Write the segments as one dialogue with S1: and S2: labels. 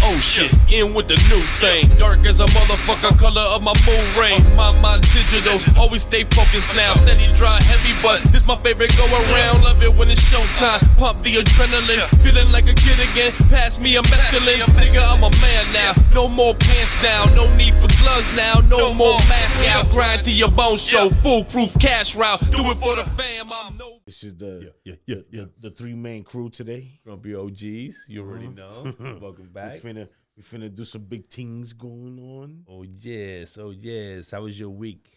S1: oh shit, in with the new thing. Dark as a motherfucker, color of my mood ring. My mind digital, always stay focused now. Steady, dry, heavy, but this my favorite go around. Love it when it's showtime. Pump the adrenaline, feeling like a kid again. Pass me a mescaline, nigga, I'm a man now. No more pants down, no need for gloves now. No more mask out, grind to your bones show. Foolproof cash route, do it for the fam. I'm no.
S2: This is the three-man crew today.
S3: Gonna be OGs, you already know. Welcome back.
S2: We finna do some big things going on.
S3: Oh yes. How was your week?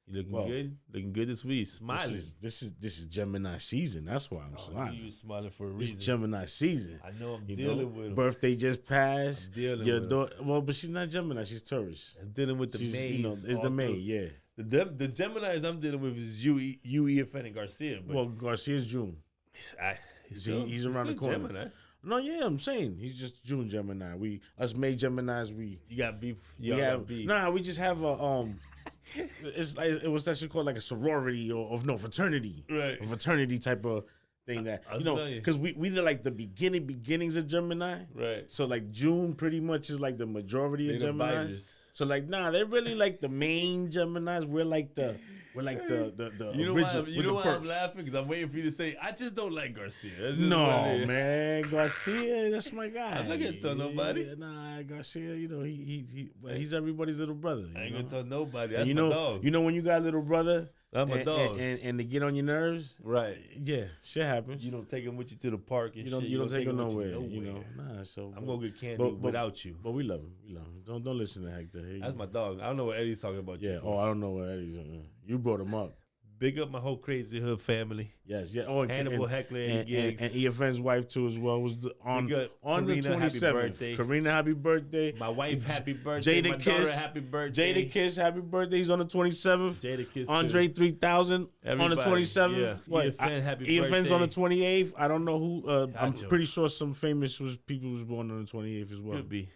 S3: You looking good? Looking good this week. Smiling.
S2: This is Gemini season. That's why I'm smiling.
S3: You smiling for a reason.
S2: It's Gemini season.
S3: I know I'm dealing with him.
S2: Birthday just passed.
S3: I'm dealing
S2: Your
S3: with
S2: daughter, well, but she's not Gemini. She's Taurus.
S3: I'm dealing with the maze.
S2: You know, it's the May, yeah.
S3: The Geminis I'm dealing with is EFN and Garcia. But
S2: well, Garcia's June. He's around the corner.
S3: Gemini.
S2: No, yeah, I'm saying he's just June Gemini. Us May Geminis,
S3: you got beef.
S2: We have beef. Nah, we just have a it's like it was actually called like a sorority or fraternity,
S3: right?
S2: A fraternity type of thing that because we the like the beginnings of Gemini,
S3: right?
S2: So like June pretty much is like the majority of Geminis. So like they're really like the main Geminis. We're like the
S3: you know
S2: original.
S3: You know why I'm laughing? Because I'm waiting for you to say I just don't like Garcia.
S2: No, man, Garcia, that's my guy.
S3: I'm not gonna tell nobody.
S2: Nah, Garcia, you know he's everybody's little brother.
S3: I ain't gonna tell nobody. That's
S2: my
S3: dog.
S2: You know when you got a little brother.
S3: I'm a dog.
S2: And to get on your nerves.
S3: Right.
S2: Yeah, shit happens.
S3: You don't take him with you to the park and shit.
S2: You don't take him nowhere. You know. Nah, so
S3: I'm gonna get candy without you.
S2: But we love him. Don't listen to Hector.
S3: That's my dog. I don't know what Eddie's talking about.
S2: Yeah. I don't know what Eddie's. You brought him up.
S3: Big up my whole Crazy Hood family.
S2: Yes, yeah. Oh,
S3: Hannibal, Heckler, and Giggs.
S2: And EFN's wife too as well was on the 27th. Karina, happy birthday.
S3: My wife, happy birthday. My daughter, happy birthday.
S2: Jada Kiss, happy birthday. He's on the 27th.
S3: Jada Kiss.
S2: Andre 3000 on the 27th.
S3: Yeah.
S2: What?
S3: EFN, happy birthday.
S2: EFN's on the 28th. I don't know who. I'm pretty sure some famous people was born on the 28th as well.
S3: Could be.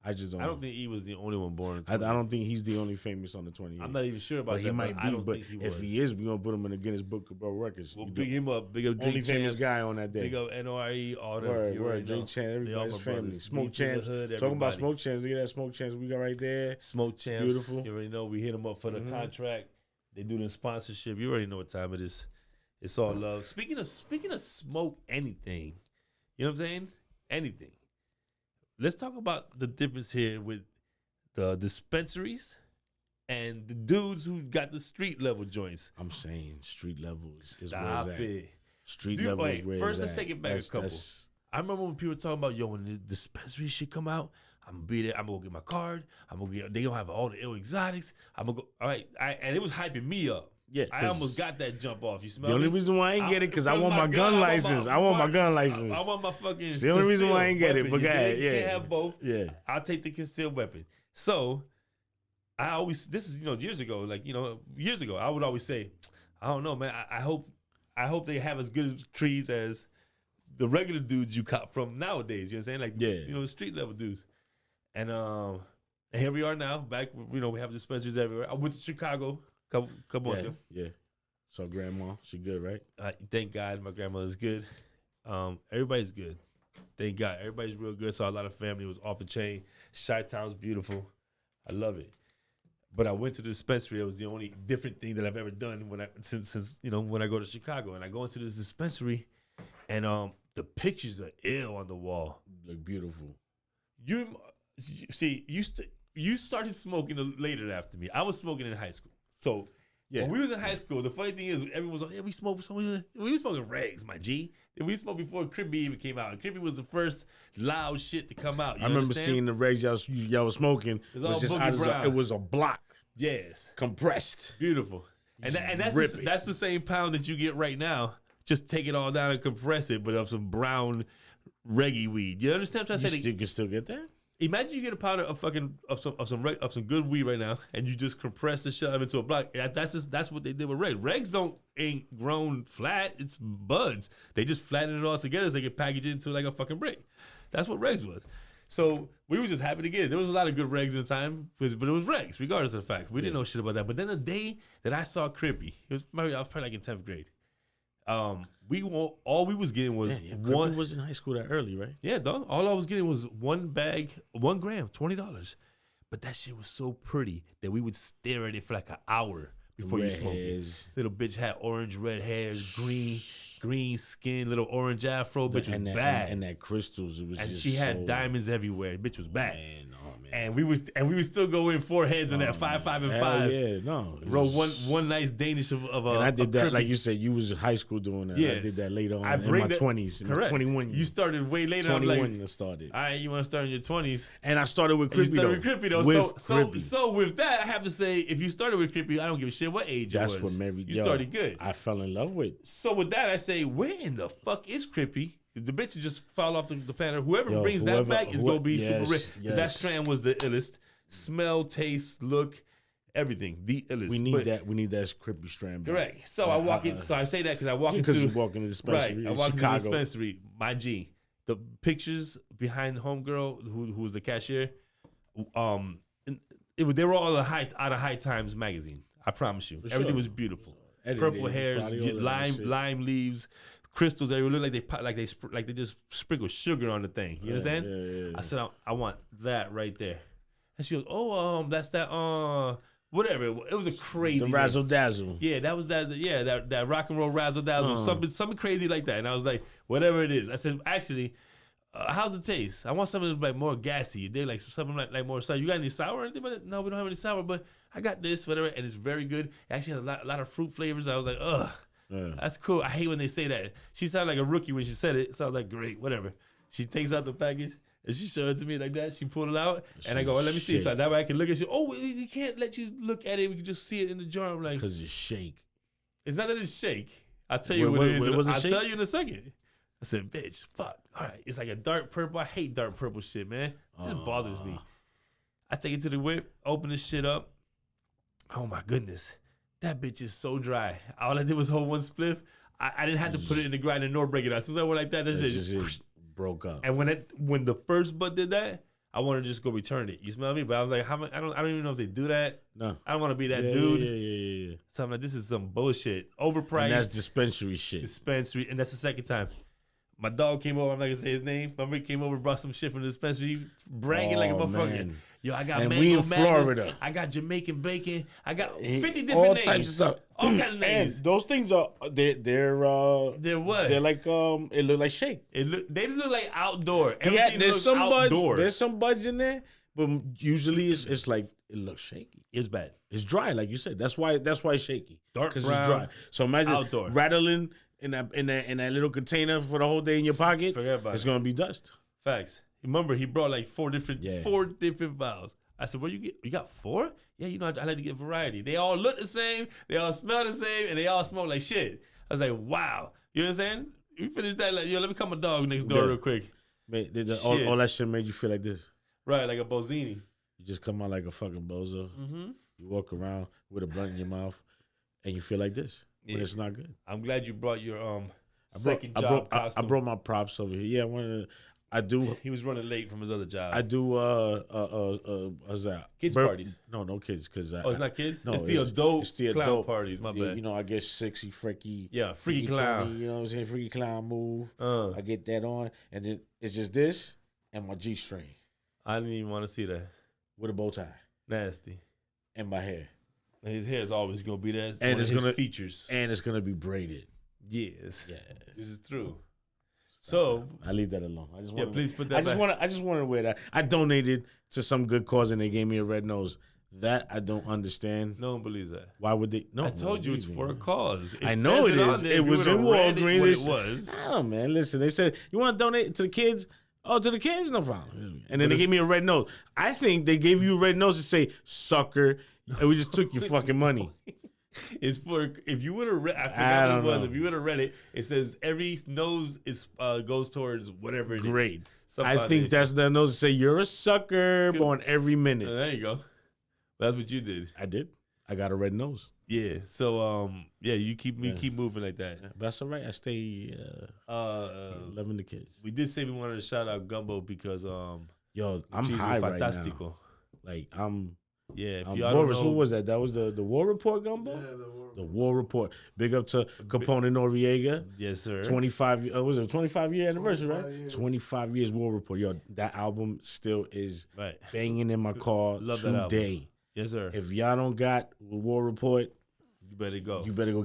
S2: I just don't.
S3: I don't think he was the only one born.
S2: I don't think he's the only famous on the 28th.
S3: I'm not even sure about that.
S2: He might be, but
S3: if
S2: he is, we're gonna put him in the Guinness Book of World Records.
S3: We'll big him up. Big up Drink
S2: only famous guy on that day.
S3: Big up NORE. All the
S2: word. Drink Champs, everybody's family. Smoke Champs. Talking about Smoke Champs. Look at that Smoke Champs we got right there.
S3: Smoke Champs.
S2: Beautiful.
S3: You already know we hit them up for the contract. They do the sponsorship. You already know what time it is. It's all love. Speaking of smoke anything, you know what I'm saying? Anything. Let's talk about the difference here with the dispensaries and the dudes who got the street level joints.
S2: I'm saying street level is
S3: Stop
S2: where it's
S3: it.
S2: at. Street level is where
S3: first,
S2: it's
S3: let's take it back a couple. I remember when people were talking about, when the dispensary shit come out, I'm gonna be there. I'm gonna get my card. They gonna have all the ill exotics. I'm gonna go. All right, and it was hyping me up.
S2: Yeah,
S3: I almost got that jump off. You smell
S2: the only reason why I ain't get it because I want my gun license. I want my gun license.
S3: I want my fucking.
S2: It's the only reason why I ain't get it. But guys,
S3: you can't have both.
S2: Yeah,
S3: I'll take the concealed weapon. So I always, this is years ago. Years ago, I would always say, I don't know, man. I hope they have as good as trees as the regular dudes you cop from nowadays. You know what I'm saying? The street level dudes. And here we are now. Back, we have dispensaries everywhere. I went to Chicago. Couple months ago.
S2: Yeah. So grandma, she good, right?
S3: Thank God my grandma is good. Everybody's good. Thank God. Everybody's real good. Saw a lot of family. It was off the chain. Chi-Town's beautiful. I love it. But I went to the dispensary. It was the only different thing that I've ever done since when I go to Chicago. And I go into this dispensary and the pictures are ill on the wall.
S2: Look beautiful.
S3: You started smoking later after me. I was smoking in high school. So when we was in high school, the funny thing is everyone was like, "Yeah, we smoking regs, my G." And we smoked before Crippy even came out. And Crippy was the first loud shit to come out.
S2: I remember seeing the regs y'all was smoking. It was a block.
S3: Yes,
S2: compressed,
S3: beautiful. And that's the same pound that you get right now. Just take it all down and compress it, but of some brown reggae weed. You understand what I'm trying to say?
S2: You can still get that.
S3: Imagine you get a powder of some good weed right now, and you just compress the shit into a block. That's what they did with regs. Regs ain't grown flat; it's buds. They just flatten it all together so they can package it into like a fucking brick. That's what regs was. So we were just happy to get it. There was a lot of good regs in time, but it was regs, regardless of the fact. We didn't know shit about that. But then the day that I saw Crippy, I was probably like in 10th grade. we was getting was
S2: one. Was in high school that early, right?
S3: Yeah, dog. All I was getting was 1 bag, 1 gram, $20. But that shit was so pretty that we would stare at it for like an hour before you smoked it. Little bitch had orange, red hairs, green skin, little orange afro. Bitch was bad.
S2: And that crystals. It was
S3: and
S2: just
S3: she had diamonds everywhere. Bitch was bad.
S2: Man.
S3: And we would still go in 4 heads in that 5, 5, and 5.
S2: Yeah, no.
S3: Roll one nice Danish of a.
S2: And I did that, like you said, you was in high school doing that. Yes. I did that later on in my 20s.
S3: Correct.
S2: 21.
S3: You started way later.
S2: 21 started.
S3: All right, you want to start in your 20s.
S2: And I started with Crippy though.
S3: So with that, I have to say, if you started with Crippy, I don't give a shit what age it was.
S2: That's what Mary.
S3: You started good.
S2: I fell in love with.
S3: So with that, I say, where in the fuck is Crippy? The bitches just fall off the planet. Whoever brings that back is gonna be super rich. Because that strand was the illest. Smell, taste, look, everything. The illest.
S2: We need that. We need that Crippy strand back.
S3: Correct. So I walk in. So I say that because I walk into.
S2: Because you walk in the dispensary.
S3: Right. I walk into the dispensary. My G. The pictures behind homegirl who was the cashier. They were all out of High Times magazine. I promise you. Everything was beautiful. Purple hairs, lime leaves. Crystals. They look like they just sprinkle sugar on the thing. You understand? Yeah. I said I want that right there. And she goes, that's that, whatever. It was a crazy.
S2: The Razzle Dazzle.
S3: Yeah, that was that. Yeah, that rock and roll Razzle Dazzle. Something crazy like that. And I was like, whatever it is. I said, actually, how's it taste? I want something like more gassy. They like something like more sour. You got any sour or anything? But no, we don't have any sour. But I got this, whatever, and it's very good. It actually has a lot of fruit flavors. I was like, ugh. Yeah. That's cool. I hate when they say that. She sounded like a rookie when she said it. So I was like, great, whatever. She takes out the package and she showed it to me like that. She pulled it out and I go, let me see. So that way I can look at you. Oh, we can't let you look at it. We can just see it in the jar. I'm like,
S2: because it's shake.
S3: It's not that it's shake. I'll tell you what it is. I'll tell you in a second. I said, bitch, fuck. All right. It's like a dark purple. I hate dark purple shit, man. It just bothers me. I take it to the whip, open this shit up. Oh my goodness. That bitch is so dry. All I did was hold one spliff. I didn't have to put it in the grinder nor break it out. As soon as I went like that, that shit just
S2: broke up.
S3: And when the first bud did that, I wanted to just go return it. You smell me? But I was like, I don't even know if they do that.
S2: No.
S3: I don't want to be that dude.
S2: Yeah.
S3: So I'm like, this is some bullshit. Overpriced. And
S2: that's dispensary shit.
S3: And that's the second time. My dog came over. I'm not going to say his name. My mate came over, brought some shit from the dispensary, bragging like a motherfucker. Man. Yo, I got mango
S2: we in
S3: Florida.
S2: Florida.
S3: I got Jamaican bacon. I got 50 different
S2: all
S3: names.
S2: Types of stuff.
S3: All kinds of names.
S2: And those things are they're what? They're like it look like shake.
S3: They look like outdoor.
S2: There's some outdoor. There's some buds in there, but usually it's like it looks shaky.
S3: It's bad.
S2: It's dry, like you said. That's why it's shaky.
S3: Dark brown.
S2: Because it's dry. So imagine
S3: outdoor.
S2: rattling in that little container for the whole day in your pocket.
S3: Forget about it.
S2: It's gonna be dust.
S3: Facts. Remember, he brought like four different vials. I said, "What you got 4? Yeah, I like to get variety. They all look the same, they all smell the same, and they all smoke like shit." I was like, "Wow." You know what I'm saying? We finished that. Like, yo, let me call my dog next door real quick.
S2: Man, all that shit made you feel like this.
S3: Right, like a Bozini.
S2: You just come out like a fucking bozo.
S3: Mm-hmm.
S2: You walk around with a blunt in your mouth, and you feel like this. Yeah. But it's not good.
S3: I'm glad you brought your second job costume.
S2: I brought my props over here. Yeah, I do.
S3: He was running late from his other job.
S2: I do. What's that?
S3: Kids parties.
S2: No kids. Cause
S3: it's not kids.
S2: No,
S3: it's the adult.
S2: It's the
S3: clown
S2: adult
S3: parties. My bad.
S2: I get sexy, freaky.
S3: Yeah, freaky clown.
S2: Funny, you know what I'm saying? Freaky clown move. I get that on, and then it's just this and my G-string.
S3: I didn't even want to see that.
S2: With a bow tie.
S3: Nasty.
S2: And my hair.
S3: And his hair is always gonna be there.
S2: And it's gonna
S3: features.
S2: And it's gonna be braided.
S3: Yes.
S2: Yeah.
S3: This is true. So
S2: I leave that alone.
S3: Please put that.
S2: I just want to wear that. I donated to some good cause and they gave me a red nose. That I don't understand.
S3: No one believes that.
S2: Why would they? No,
S3: I told you it's for a cause.
S2: I know it is. It was in Walgreens.
S3: It was.
S2: I don't know, man. Listen, they said you want to donate to the kids. Oh, to the kids, no problem. And then they gave me a red nose. I think they gave you a red nose to say sucker, and we just took your fucking money.
S3: It's for if you would have read. I forgot what it was. If you would have read it, it says every nose is goes towards whatever it is.
S2: Great. I think that's the nose to say you're a sucker on every minute.
S3: There you go. That's what you did.
S2: I did. I got a red nose.
S3: Yeah. So you keep moving like that.
S2: Yeah, but that's all right. I stay loving the kids.
S3: We did say we wanted to shout out Gumbo because
S2: yo, I'm high right now. Like
S3: Yeah, if y'all
S2: Boris,
S3: don't know,
S2: what was that? That was the War Report gumbo?
S4: Yeah,
S2: The War Report. Big up to Capone Noriega.
S3: yes, sir.
S2: 25, was it a 25-year anniversary,
S4: 25
S2: right?
S4: years.
S2: 25 years War Report. Yo, that album still is
S3: Right.
S2: banging in my car
S3: Love that album.
S2: today.
S3: Yes, sir.
S2: If y'all don't got War Report,
S3: You better go.
S2: you better go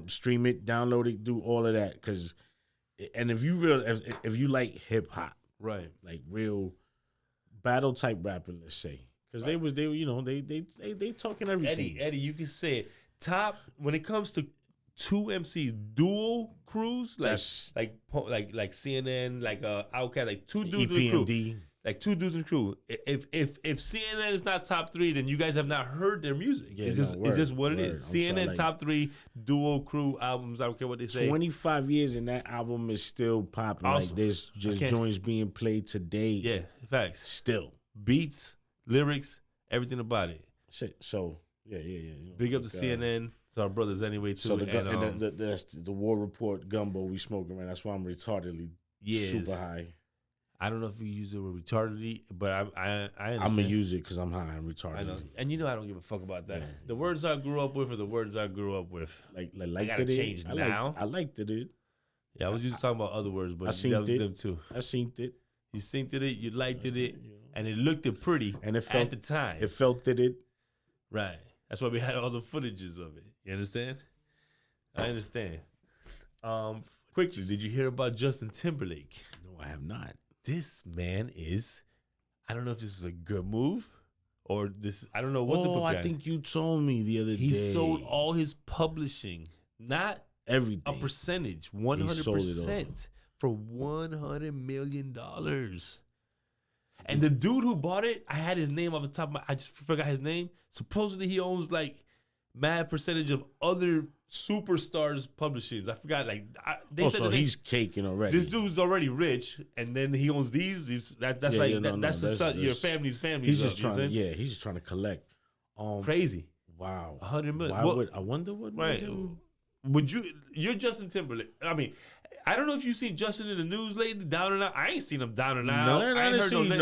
S2: stream it, download it, do all of that. And if you like hip hop,
S3: Right.
S2: like real battle type rapping, let's say, because they talking everything.
S3: Eddie, you can say it. Top when it comes to two MCs, dual crews,
S2: That's-
S3: like CNN, like Outkast, like two dudes in the crew.
S2: EPMD.
S3: Like two dudes in the crew. If CNN is not top three, then you guys have not heard their music.
S2: Yeah,
S3: Is
S2: no,
S3: this
S2: word,
S3: what it
S2: word.
S3: is?
S2: I'm sorry,
S3: CNN
S2: like-
S3: top three dual crew albums. I don't care what they say.
S2: 25 years and that album is still popping.
S3: Awesome.
S2: Like there's just
S3: can't-
S2: joints being played today.
S3: Yeah, facts.
S2: Still.
S3: Beats, lyrics, everything about it.
S2: Shit. So yeah. You know,
S3: Big up to
S2: like,
S3: CNN, to our brothers anyway too.
S2: So the
S3: and,
S2: that's the War Report gumbo we smoking right. That's why I'm retardedly
S3: yes.
S2: super high.
S3: I don't know if we use the word retarded, but I understand.
S2: I'm gonna use it because I'm high and retarded.
S3: I know, and you know I don't give a fuck about that.
S2: Yeah.
S3: The words I grew up with are the words I grew up with.
S2: Like
S3: gotta
S2: that it.
S3: change
S2: I
S3: now.
S2: I liked it.
S3: Yeah, I was just talking about other words, but
S2: I seen
S3: that was
S2: it.
S3: them too.
S2: I seen it.
S3: You synced it, you liked it, and it looked it pretty
S2: And it felt
S3: at the time.
S2: It felt it.
S3: Right. That's why we had all the footages of it. You understand? I understand. Quickly, did you hear about Justin Timberlake?
S2: No, I have not.
S3: This man is, I don't know if this is a good move or this, I don't know what to put
S2: I
S3: behind.
S2: think you told me the other
S3: He
S2: day.
S3: sold all his publishing, not
S2: everything.
S3: a percentage,
S2: sold it all.
S3: 100% for $100 million. And the dude who bought it, I had his name off the top of my, I just forgot his name. Supposedly he owns like mad percentage of other superstars publishings. I forgot, like, they said
S2: so
S3: the name.
S2: he's caking already.
S3: This dude's already rich, and then he owns these. That's
S2: Yeah,
S3: like
S2: yeah, no,
S3: that's
S2: no,
S3: the
S2: that's-
S3: son, your
S2: that's-
S3: family's family.
S2: He's just
S3: stuff,
S2: trying.
S3: you know what I'm
S2: Yeah, he's just trying to collect.
S3: saying? Crazy.
S2: Wow.
S3: 100 million.
S2: Why
S3: What-
S2: would I wonder what made
S3: Right.
S2: him-
S3: Would you're Justin Timberlake. I mean, I don't know if you've seen Justin in the news lately, down and out. I ain't seen him down and out.
S2: No,
S3: I
S2: I
S3: ain't
S2: didn't
S3: heard
S2: see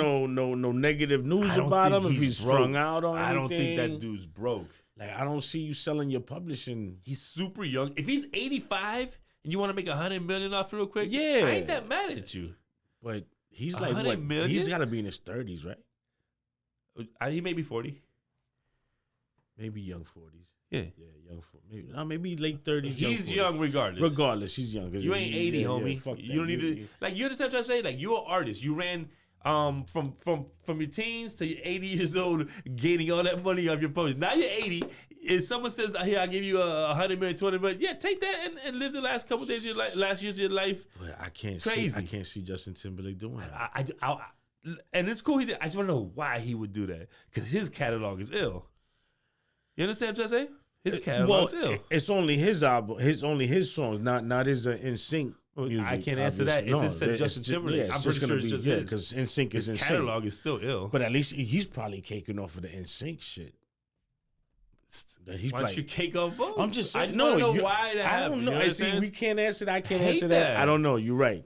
S2: no negative news
S3: I don't
S2: about
S3: think
S2: him. If he's
S3: broke.
S2: strung out on
S3: I don't think that
S2: anything.
S3: dude's broke.
S2: Like I don't see you selling your publishing.
S3: He's super young. If he's 85 and you want to make $100 million off real quick,
S2: Yeah.
S3: I ain't that mad at you.
S2: But he's like
S3: 100
S2: what?
S3: million?
S2: He's got to be in his 30s, right?
S3: He may be 40.
S2: Maybe young 40s.
S3: Yeah.
S2: Yeah, young 40s. Maybe late 30s.
S3: He's
S2: 40s.
S3: young regardless.
S2: Regardless, he's young. 'Cause
S3: You ain't 80,
S2: yeah,
S3: homie.
S2: fuck
S3: You
S2: that.
S3: don't need to like. You understand what I'm trying to say? Like, you're an artist. You ran from your teens to your 80 years old, gaining all that money off your publishing. Now you're 80. If someone says, "Here, I give you $100 million, $20 million," yeah, take that and live the last couple days of your life, last years of your life.
S2: But I can't
S3: Crazy.
S2: see. I can't see Justin Timberlake doing that.
S3: And it's cool. I just want to know why he would do that, because his catalog is ill. You understand what I'm trying to say? His catalog is ill.
S2: It's only his album. Only his songs, not his NSYNC music.
S3: I can't answer that. It just said Justin Timberlake. I'm pretty sure it's just his.
S2: because NSYNC is
S3: His
S2: NSYNC.
S3: catalog is still ill.
S2: But at least he's probably caking off of the NSYNC shit. He's
S3: Why don't you cake on both?
S2: I'm just saying.
S3: I just
S2: no,
S3: want to know
S2: you-
S3: why that
S2: I
S3: happened.
S2: don't
S3: You
S2: know. I see.
S3: understand?
S2: We can't answer that. I can't
S3: I hate
S2: answer that.
S3: that.
S2: I don't know. You're right.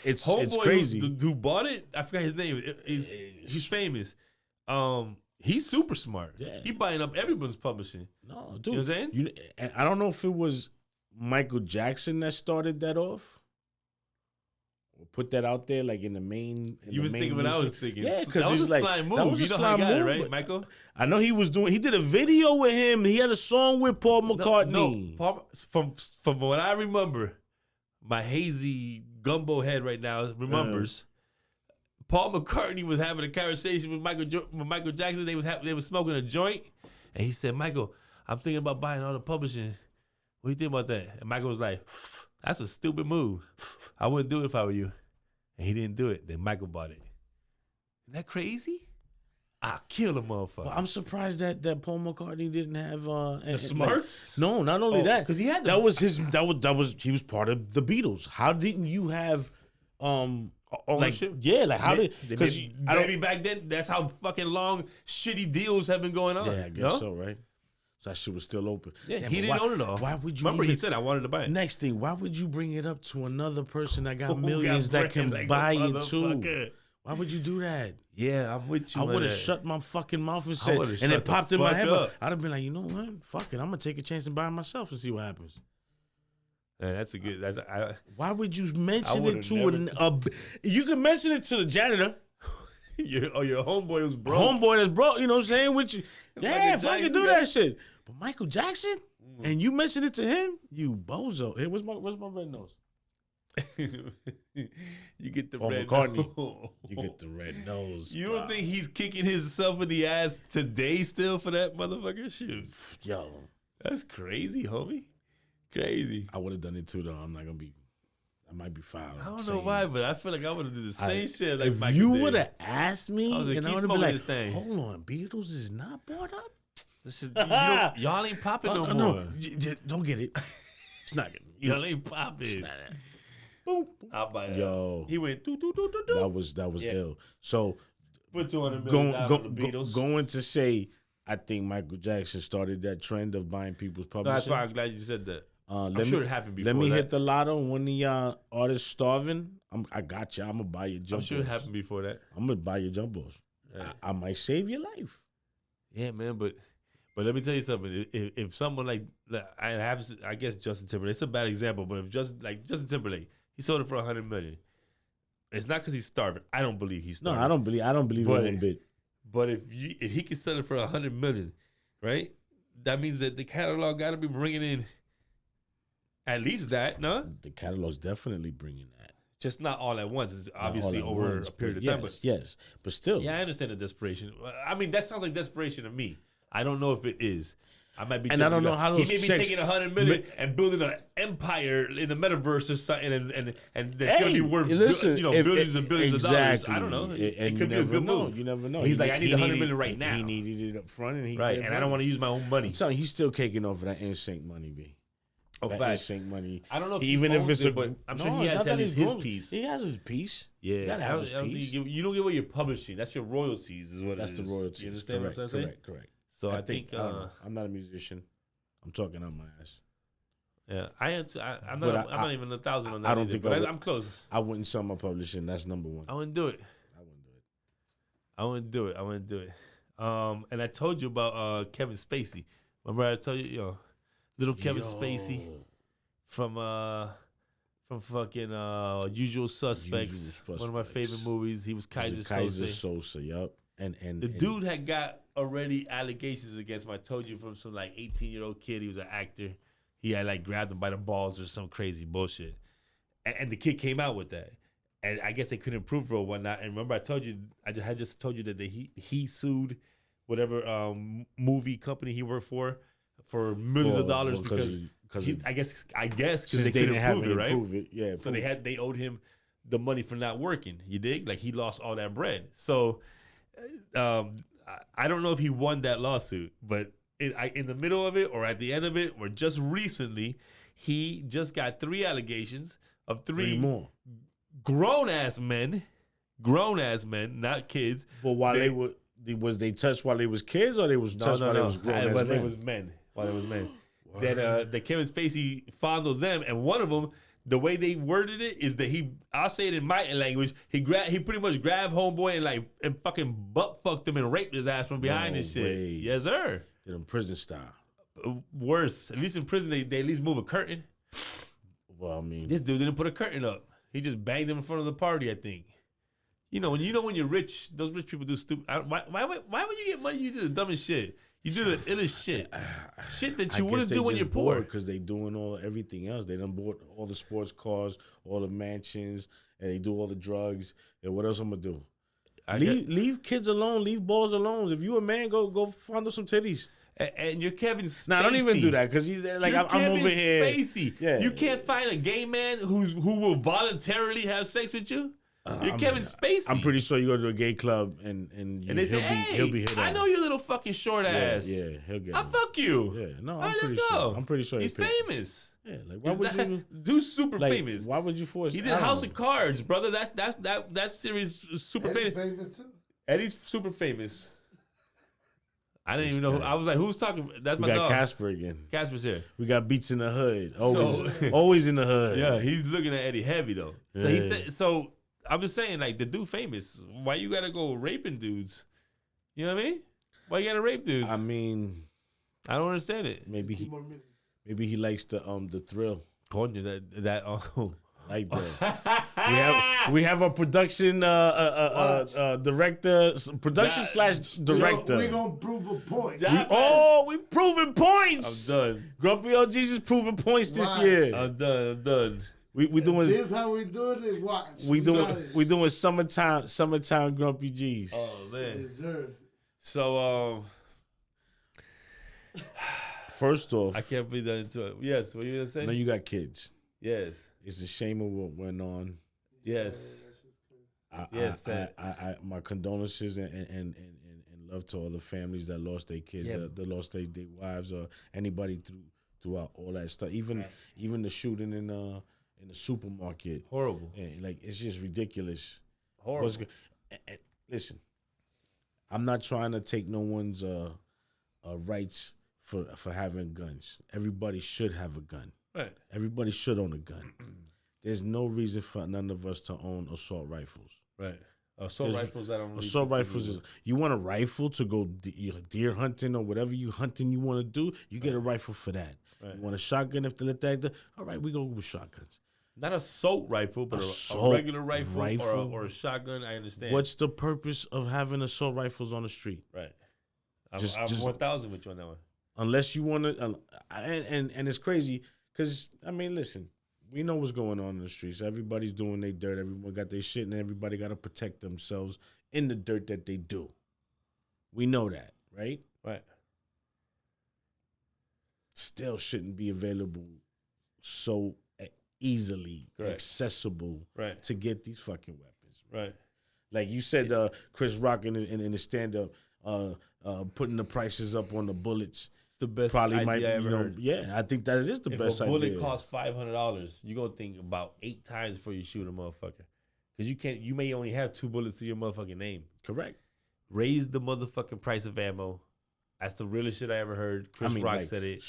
S2: It's
S3: Homeboy
S2: crazy.
S3: who bought it, I forgot his name. He's famous. He's super smart.
S2: Yeah.
S3: He buying up everyone's publishing.
S2: No, dude.
S3: You know what I'm saying?
S2: And I don't know if it was Michael Jackson that started that off. Or put that out there like in the main.
S3: You was thinking what I was thinking.
S2: Yeah,
S3: that
S2: because
S3: was
S2: he's
S3: a
S2: like
S3: slime
S2: that
S3: move.
S2: was
S3: You
S2: a
S3: know how he
S2: slime
S3: got it,
S2: move,
S3: right,
S2: but
S3: Michael?
S2: I know he was doing. He did a video with him. He had a song with Paul McCartney.
S3: No, Paul, from what I remember, my hazy gumbo head right now remembers. Paul McCartney was having a conversation with Michael Jackson. They was smoking a joint, and he said, "Michael, I'm thinking about buying all the publishing. What do you think about that?" And Michael was like, "That's a stupid move. I wouldn't do it if I were you." And he didn't do it. Then Michael bought it. Isn't that crazy? I'll kill a motherfucker.
S2: Well, I'm surprised that Paul McCartney didn't have
S3: the smarts?
S2: no, not only
S3: Oh,
S2: that,
S3: 'cause he had
S2: that
S3: them.
S2: was his. That was he was part of the Beatles. How didn't you have like
S3: ownership?
S2: how did because I
S3: Maybe
S2: don't
S3: back then, that's how fucking long shitty deals have been going on.
S2: yeah I guess
S3: no?
S2: so right. So that shit was still open.
S3: Yeah,
S2: Damn,
S3: he
S2: but
S3: didn't
S2: why-
S3: own it all.
S2: Why would you?
S3: Remember, he
S2: even-
S3: said I wanted to buy it.
S2: Next thing, why would you bring it up to another person that got
S3: Who
S2: millions
S3: got
S2: that can
S3: bread like a
S2: buy it too?
S3: motherfucker?
S2: Why would you do that?
S3: Yeah, I'm with you.
S2: I
S3: on
S2: would have
S3: that.
S2: shut my fucking mouth and said,
S3: would've
S2: and
S3: shut
S2: it
S3: the
S2: popped in my
S3: fuck
S2: head.
S3: up.
S2: I'd have been like, you know what? Fuck it. I'm gonna take a chance and buy it myself and see what happens.
S3: Yeah, that's a good.
S2: Why would you mention
S3: would've
S2: it to you can mention it to the janitor.
S3: your homeboy was broke.
S2: Homeboy that's broke, you know what I'm saying? Which, yeah,
S3: Michael
S2: fucking
S3: Jackson,
S2: do
S3: yeah.
S2: that shit. But Michael Jackson? And you mentioned it to him? You bozo. Hey, where's my red nose?
S3: You get the
S2: Paul
S3: red
S2: McCartney.
S3: nose.
S2: You get the red nose.
S3: You don't think he's kicking himself in the ass today still for that motherfucker shit?
S2: Yo,
S3: That's crazy, homie. Crazy.
S2: I would have done it too, though. I'm not gonna be. I might be foul.
S3: I don't know why, but I feel like I would have did the same shit. Like
S2: if
S3: Michael
S2: you
S3: did.
S2: would have asked me,
S3: I was like,
S2: and I
S3: keep
S2: would have been
S3: smoking
S2: like,
S3: this thing.
S2: hold on, Beatles is not bought up?
S3: This is, y'all ain't popping no more.
S2: No, don't get it. It's not good.
S3: Y'all ain't popping.
S2: Boom.
S3: I'll buy that.
S2: Yo,
S3: He went doo doo doo doo doo.
S2: that was
S3: Yeah.
S2: ill. So
S3: Put $200 million down for the Beatles.
S2: going to say, I think Michael Jackson started that trend of buying people's
S3: No,
S2: publishing.
S3: that's why I'm glad you said that.
S2: Let
S3: sure
S2: me-
S3: it happened
S2: Let
S3: before
S2: me
S3: that.
S2: hit the lotto. One of y'all artists starving. I got you. I'm gonna buy your
S3: I'm
S2: jumbos.
S3: sure it happened before that.
S2: I'm gonna buy your jumbos.
S3: Yeah.
S2: I might save your life.
S3: Yeah, man, but let me tell you something. If someone like I guess Justin Timberlake, it's a bad example, but if Justin Timberlake, he sold it for $100 million. It's not because he's starving. I don't believe he's
S2: No,
S3: starving.
S2: I don't believe it
S3: But-
S2: one bit.
S3: But if he can sell it for $100 million, right? That means that the catalog got to be bringing in at least that, no?
S2: The catalog's definitely bringing that.
S3: Just not all at once. It's
S2: Not all
S3: obviously
S2: at
S3: over
S2: once,
S3: a period of
S2: but
S3: time. But
S2: yes, but still,
S3: yeah, I understand the desperation. I mean, that sounds like desperation to me. I don't know if it is. I might be.
S2: And I don't know how those
S3: he may be
S2: checks-
S3: taking $100 million and building an empire in the metaverse or something, and that's gonna be worth
S2: listen,
S3: billions and billions of dollars. I don't know.
S2: And
S3: It
S2: you
S3: could be a
S2: never
S3: good
S2: know.
S3: move.
S2: You never know.
S3: He's like, I need $100
S2: needed-
S3: million right now.
S2: He needed it up front, and he
S3: Right,
S2: gave
S3: and I
S2: it.
S3: don't want to use my own money.
S2: I'm telling you, he's still caking off of that NSYNC money, B.
S3: Oh,
S2: That
S3: facts.
S2: NSYNC money.
S3: I don't know if
S2: even
S3: he
S2: if
S3: owns
S2: it's
S3: it,
S2: a,
S3: but I'm sure
S2: No,
S3: he
S2: it's
S3: has
S2: not
S3: at
S2: that
S3: least
S2: he
S3: his
S2: owns it.
S3: piece.
S2: He has his piece.
S3: Yeah,
S2: You gotta
S3: I
S2: have
S3: don't,
S2: his
S3: I don't think
S2: piece.
S3: you don't get what you're publishing. That's your royalties, is what
S2: That's
S3: it
S2: the
S3: is.
S2: royalties.
S3: You understand
S2: correct,
S3: what I'm saying?
S2: correct.
S3: So I think,
S2: I don't know. I'm not a musician. I'm talking on my ass.
S3: yeah, I'm
S2: But
S3: not. I'm not even 1,000 on that.
S2: I don't
S3: either,
S2: think
S3: but
S2: I would-
S3: I'm close.
S2: I wouldn't sell my publishing. That's number one.
S3: I wouldn't do it.
S2: I wouldn't do it.
S3: I wouldn't do it. And I told you about Kevin Spacey. Remember I told you, little Kevin Spacey from fucking Usual Suspects.
S2: Usual
S3: One of my
S2: Suspects.
S3: favorite movies. He was Kaiser
S2: Kaiser
S3: Soze.
S2: Sosa, yup. And
S3: The dude had got already allegations against him. I told you, from some like 18-year-old kid. He was an actor. He had like grabbed him by the balls or some crazy bullshit. And the kid came out with that. And I guess they couldn't prove it or whatnot. And remember, I told you, I had just told you that he sued whatever movie company he worked for millions of dollars because I guess because they couldn't prove it, right?
S2: Prove it. Yeah,
S3: So
S2: proof.
S3: they owed him the money for not working. You dig? Like he lost all that bread. So I don't know if he won that lawsuit, but in the middle of it or at the end of it or just recently, he just got 3 allegations of three
S2: more.
S3: grown ass men, not kids.
S2: But while was they touched while they was kids or they was touched while they was grown
S3: While
S2: as
S3: they
S2: men?
S3: was men. While they was men. That Kevin Spacey fondled them, and one of them, the way they worded it is that I'll say it in my language, he pretty much grabbed homeboy and fucking butt fucked him and raped his ass from behind
S2: No
S3: and shit.
S2: way.
S3: Yes, sir.
S2: Did them prison style.
S3: Worse. At least in prison they at least move a curtain.
S2: Well, I mean,
S3: This dude didn't put a curtain up. He just banged him in front of the party, I think. When you're rich, those rich people do stupid. Why would you get money? You do the dumbest shit. You do the illest shit. Shit that you wouldn't do when you're poor.
S2: Because they doing everything else. They done bought all the sports cars, all the mansions, and they do all the drugs. And what else I'm gonna do? Leave kids alone. Leave balls alone. If you a man, go fondle some titties.
S3: And you're Kevin Spacey.
S2: Nah, don't even do that because I'm
S3: Kevin
S2: over here.
S3: Spacey.
S2: Yeah.
S3: You can't find a gay man who will voluntarily have sex with you. You're Kevin Spacey.
S2: I'm pretty sure you go to a gay club and
S3: they say,
S2: he'll be hit
S3: I
S2: on.
S3: know you little fucking short ass.
S2: Yeah, he'll get.
S3: I
S2: him.
S3: fuck you.
S2: Yeah, no,
S3: All
S2: I'm
S3: right, let's
S2: pretty
S3: go.
S2: sure. I'm pretty sure
S3: He's
S2: he'll pick-
S3: famous.
S2: Yeah, like why would you?
S3: Dude's super
S2: Like,
S3: famous.
S2: why would you force?
S3: He
S2: I
S3: did
S2: don't
S3: House
S2: know.
S3: of Cards, brother. That series is super
S4: Eddie's
S3: famous.
S4: famous too.
S3: Eddie's super famous. I didn't even know. I was like, who's talking? That's
S2: We
S3: my
S2: got
S3: dog.
S2: Casper again.
S3: Casper's here.
S2: We got Beats in the Hood. Always,
S3: So-
S2: always in the hood.
S3: Yeah, he's looking at Eddie heavy though. So he
S2: Yeah.
S3: said. So I'm just saying, like, the dude famous. Why you gotta go raping dudes? You know what I mean? Why you gotta rape dudes?
S2: I mean,
S3: I don't understand it.
S2: maybe he likes the thrill.
S3: Coño, that
S2: Like that. we have a production director, / director.
S4: We gonna prove a point.
S2: We proving points.
S3: I'm done.
S2: Grumpy OG's is proving points this
S4: Right.
S2: year.
S3: I'm done.
S2: We doing
S4: This how we doing it. Watch.
S2: we doing summertime Grumpy G's.
S3: Oh man.
S4: Yes, sir.
S3: So
S2: First off,
S3: I can't believe that into it. Yes, what you gonna say?
S2: now you got kids.
S3: Yes.
S2: It's a shame of what went on.
S3: Yes.
S2: My condolences and love to all the families that lost their kids, that lost their wives, or anybody throughout all that stuff. Even the shooting in the supermarket.
S3: Horrible.
S2: And, like, it's just ridiculous.
S3: Horrible.
S2: Listen, I'm not trying to take no one's rights for having guns. Everybody should have a gun.
S3: Right.
S2: Everybody should own a gun. There's no reason for none of us to own assault rifles.
S3: Right. Assault rifles, I don't really.
S2: Assault rifles is, you want a rifle to go deer hunting or whatever you hunting you want to do, you get a rifle for that. Right. You want a shotgun if they let that, all right, we go with shotguns.
S3: Not assault rifle, but a regular rifle or a shotgun. I understand.
S2: What's the purpose of having assault rifles on the street?
S3: Right. I'm 1,000 with you on that one.
S2: Unless you want to, and it's crazy because, I mean, listen, we know what's going on in the streets. Everybody's doing their dirt. Everyone got their shit, and everybody got to protect themselves in the dirt that they do. We know that, right?
S3: Right.
S2: Still shouldn't be available so easily accessible to get these fucking weapons.
S3: Right.
S2: Like you said, Chris Rock in his stand-up, putting the prices up on the bullets.
S3: It's the best
S2: probably
S3: idea
S2: might,
S3: I ever heard.
S2: Yeah, I think that it is the best idea.
S3: If a bullet costs $500, you're going to think about 8 times before you shoot a motherfucker. Because you may only have 2 bullets to your motherfucking name.
S2: Correct.
S3: Raise the motherfucking price of ammo. That's the realest shit I ever heard. Chris Rock said it.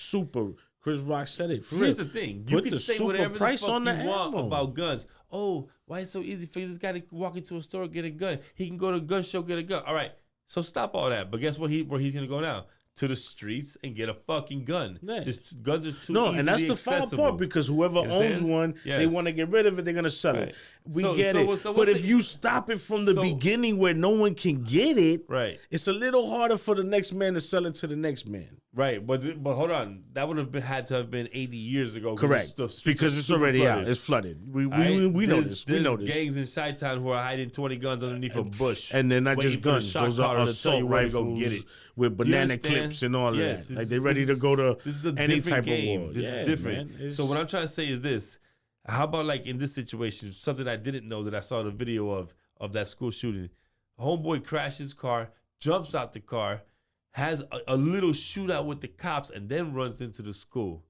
S2: Chris Rock said it.
S3: Here's the thing. You can say whatever the fuck you want about guns. Oh, why it's so easy for this guy to walk into a store, get a gun? He can go to a gun show, get a gun. All right. So stop all that. But guess what? Where he's going to go now? To the streets and get a fucking gun. Yeah. Guns are too easily
S2: and that's the foul part, because whoever owns one, they want to get rid of it, they're going to sell it. We get it. But if you stop it from the beginning where no one can get it, it's a little harder for the next man to sell it to the next man.
S3: Right, but hold on. That would have had to have been 80 years ago.
S2: Correct, because it's already flooded. Out. It's flooded. We know this. We know this.
S3: There's gangs in Chi-Town who are hiding 20 guns underneath a bush.
S2: And they're not just guns. Those are assault rifles with banana clips and all that. Like they're ready to go to any type of war.
S3: This is different. Man, so what I'm trying to say is this. How about, like, in this situation, something I didn't know that I saw the video of that school shooting. Homeboy crashes his car, jumps out the car, has a little shootout with the cops, and then runs into the school.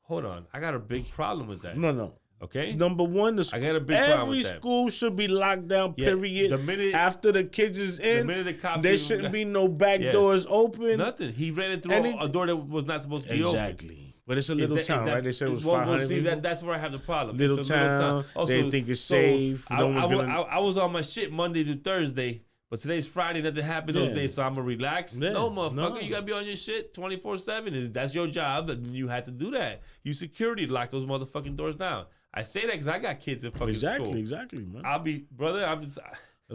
S3: Hold on. I got a big problem with that.
S2: No.
S3: Okay?
S2: Number one,
S3: I got a big problem with that.
S2: Every school should be locked down, period. After the kids is in,
S3: the cops
S2: there shouldn't be no back doors open.
S3: Nothing. He ran it through a door that was not supposed to be open.
S2: Exactly. But it's a little town, right? They said it was 500 people.
S3: That's where I have the problem.
S2: Little town. Also, they think it's safe.
S3: I was on my shit Monday through Thursday, but today's Friday. Nothing happened those days, so I'm going to relax. Yeah. No, motherfucker. You got to be on your shit 24/7. That's your job, and you had to do that. You security lock those motherfucking doors down. I say that because I got kids in fucking school.
S2: Exactly, man.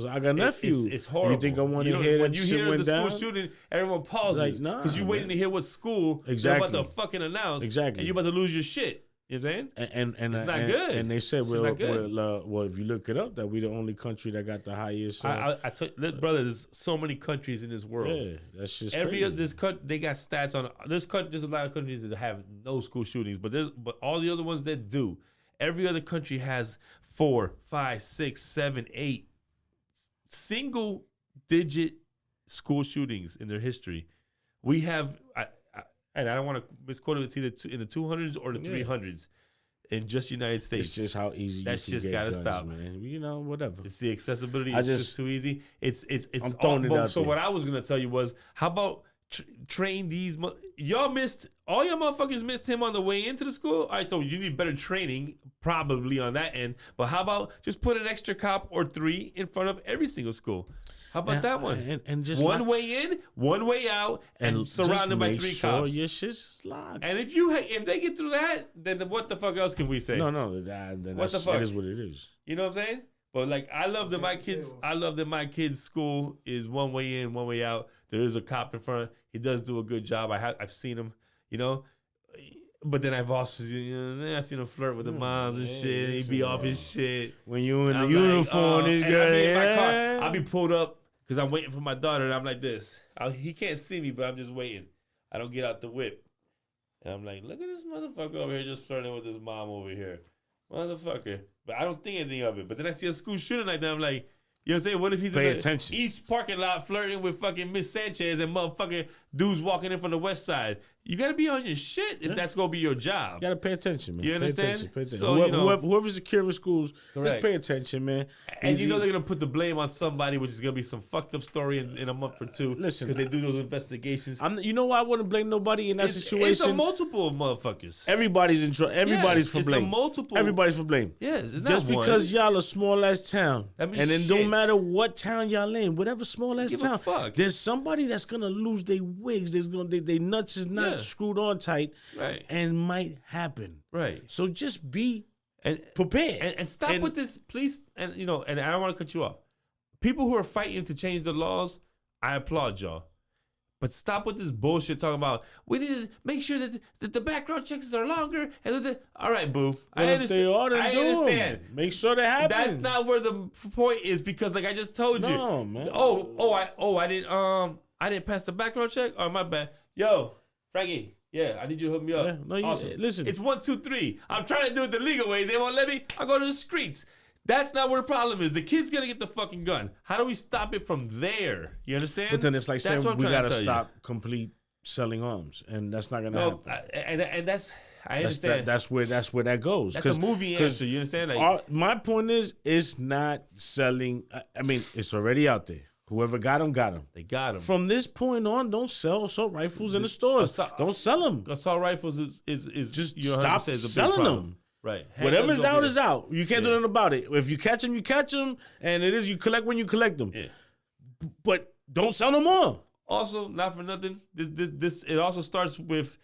S3: I
S2: got nephews.
S3: It's horrible.
S2: You think I want to hear that shit went down?
S3: When you hear the school shooting, everyone pauses. Because you're waiting to hear what school they're about to fucking announce.
S2: Exactly.
S3: And you're about to lose your shit. You know what I'm saying?
S2: And
S3: it's not good.
S2: And they said, well, if you look it up, that we the only country that got the highest.
S3: Brother, there's so many countries in this world.
S2: Yeah, that's just
S3: they got stats on. There's a lot of countries that have no school shootings, but all the other ones that do. Every other country has 4, 5, 6, 7, 8 single-digit school shootings in their history. We have, and I don't want to misquote it, it's either in the 200s or the 300s in just United States.
S2: It's just how easy
S3: that's just got to stop,
S2: man. You know, whatever.
S3: It's the accessibility. It's just too easy. It's
S2: I'm throwing it out
S3: so
S2: there.
S3: what I was going to tell you was, how about train these? Y'all missed all your motherfuckers missed him on the way into the school. All right, so you need better training probably on that end. But how about just put an extra cop or 3 in front of every single school? How about that one?
S2: And just
S3: one way in, one way out, and surrounded by 3 cops.
S2: Your shit's locked.
S3: And if they get through that, then what the fuck else can we say?
S2: No, then
S3: What the fuck?
S2: that is what it is.
S3: You know what I'm saying? But like, I love that my kids' school is one way in, one way out. There is a cop in front. He does do a good job. I've seen him, you know. But then I've also I've seen him flirt with the moms and shit. He be off his shit.
S2: When you in the uniform, this girl,
S3: I'll be pulled up because I'm waiting for my daughter, and I'm like this. He can't see me, but I'm just waiting. I don't get out the whip. And I'm like, look at this motherfucker over here just flirting with his mom over here. Motherfucker. But I don't think anything of it. But then I see a school shooting like that. I'm like, you know what I'm saying? What if he's
S2: Pay
S3: in the
S2: attention.
S3: East parking lot flirting with fucking Miss Sanchez and motherfucking dudes walking in from the west side? You got to be on your shit if that's going to be your job.
S2: You gotta pay attention, man.
S3: You understand?
S2: Pay attention.
S3: So,
S2: Whoever's securing schools,
S3: Correct.
S2: just pay attention, man.
S3: And you know they're going to put the blame on somebody, which is going to be some fucked up story in a month or 2.
S2: Listen,
S3: because they do those investigations.
S2: You know why I wouldn't blame nobody in that situation?
S3: It's a multiple of motherfuckers.
S2: Everybody's in trouble. Everybody's
S3: Yes,
S2: for
S3: it's
S2: blame.
S3: a multiple.
S2: Everybody's for blame.
S3: Yes, it's not
S2: Just
S3: one.
S2: because y'all a small ass town,
S3: That means
S2: and it
S3: shit.
S2: don't matter what town y'all in, whatever small ass
S3: Give a
S2: town,
S3: fuck.
S2: there's somebody that's gonna lose their wigs. There's gonna they nuts is not
S3: Yeah.
S2: screwed on tight,
S3: Right.
S2: and might happen.
S3: Right.
S2: So just be
S3: And
S2: prepared
S3: and stop with this, please. And and I don't want to cut you off. People who are fighting to change the laws, I applaud y'all. But stop with this bullshit talking about we need to make sure that the background checks are longer. And all right, boo. I
S2: If they are, then
S3: I
S2: do 'em.
S3: understand.
S2: Make sure they happen.
S3: That's not where the point is because, like I just told you.
S2: No, man.
S3: I didn't pass the background check. Oh, my bad. Yo, Frankie. Yeah, I need you to hook me up.
S2: Yeah, no,
S3: awesome.
S2: listen.
S3: It's 1, 2, 3. I'm trying to do it the legal way. They won't let me. I go to the streets. That's not where the problem is. The kid's gonna get the fucking gun. How do we stop it from there? You understand?
S2: But then it's like
S3: That's
S2: saying
S3: what I'm
S2: we
S3: trying to
S2: gotta
S3: tell you.
S2: stop complete selling arms, and that's not gonna
S3: No,
S2: happen.
S3: and that's I
S2: That's,
S3: understand.
S2: that's where that goes.
S3: That's a movie answer. You understand? Like,
S2: My point is, it's not selling. I mean, it's already out there. Whoever got them, got them.
S3: they got him.
S2: From this point on, don't sell assault rifles in the stores. Don't sell them.
S3: Assault rifles is
S2: Just
S3: you know,
S2: stop
S3: 100% is a big
S2: selling
S3: problem.
S2: them.
S3: Right.
S2: Whatever's
S3: Handguns
S2: out
S3: don't
S2: is
S3: get it.
S2: out. You can't do nothing about it. If you catch them, you catch them, and it is you collect when you collect them.
S3: Yeah.
S2: But don't sell them more.
S3: Also, not for nothing. This it also starts with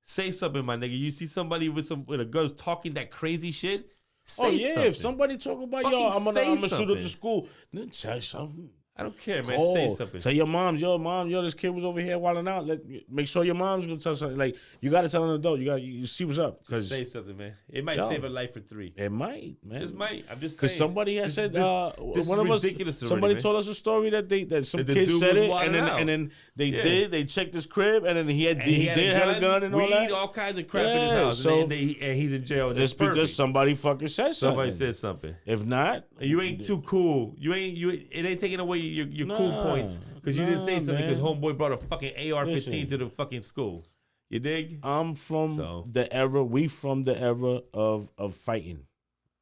S3: say something, my nigga. You see somebody with a gun talking that crazy shit. Say something.
S2: If somebody talk about
S3: Fucking
S2: y'all, I'm gonna
S3: say
S2: shoot up
S3: something.
S2: the school. Then tell something.
S3: I don't care, man.
S2: Call.
S3: Say something.
S2: Tell your moms, yo, this kid was over here wilding out. Make sure your mom's gonna tell something. Like you gotta tell an adult. You see what's up.
S3: Just say something, man. It might save a life for 3.
S2: It might, man.
S3: Just might. I'm just saying.
S2: Because somebody has said
S3: this
S2: one
S3: is
S2: of us.
S3: ridiculous already,
S2: Somebody
S3: man.
S2: told us a story that some
S3: That the
S2: kid
S3: dude
S2: said
S3: was
S2: it,
S3: wilding out.
S2: and then
S3: Yeah.
S2: they checked his crib, and then he
S3: And he
S2: did have a gun and all
S3: weed,
S2: that.
S3: all kinds of crap in his
S2: Yeah,
S3: house,
S2: so
S3: and he's in jail.
S2: It's because somebody fucking said
S3: somebody
S2: something.
S3: said something.
S2: If not,
S3: You ain't too cool. It ain't taking away your cool
S2: Nah,
S3: points because you didn't say something
S2: man.
S3: because homeboy brought a fucking AR-15
S2: Listen.
S3: to the fucking school. You dig?
S2: I'm from
S3: So.
S2: the era. We from the era of fighting.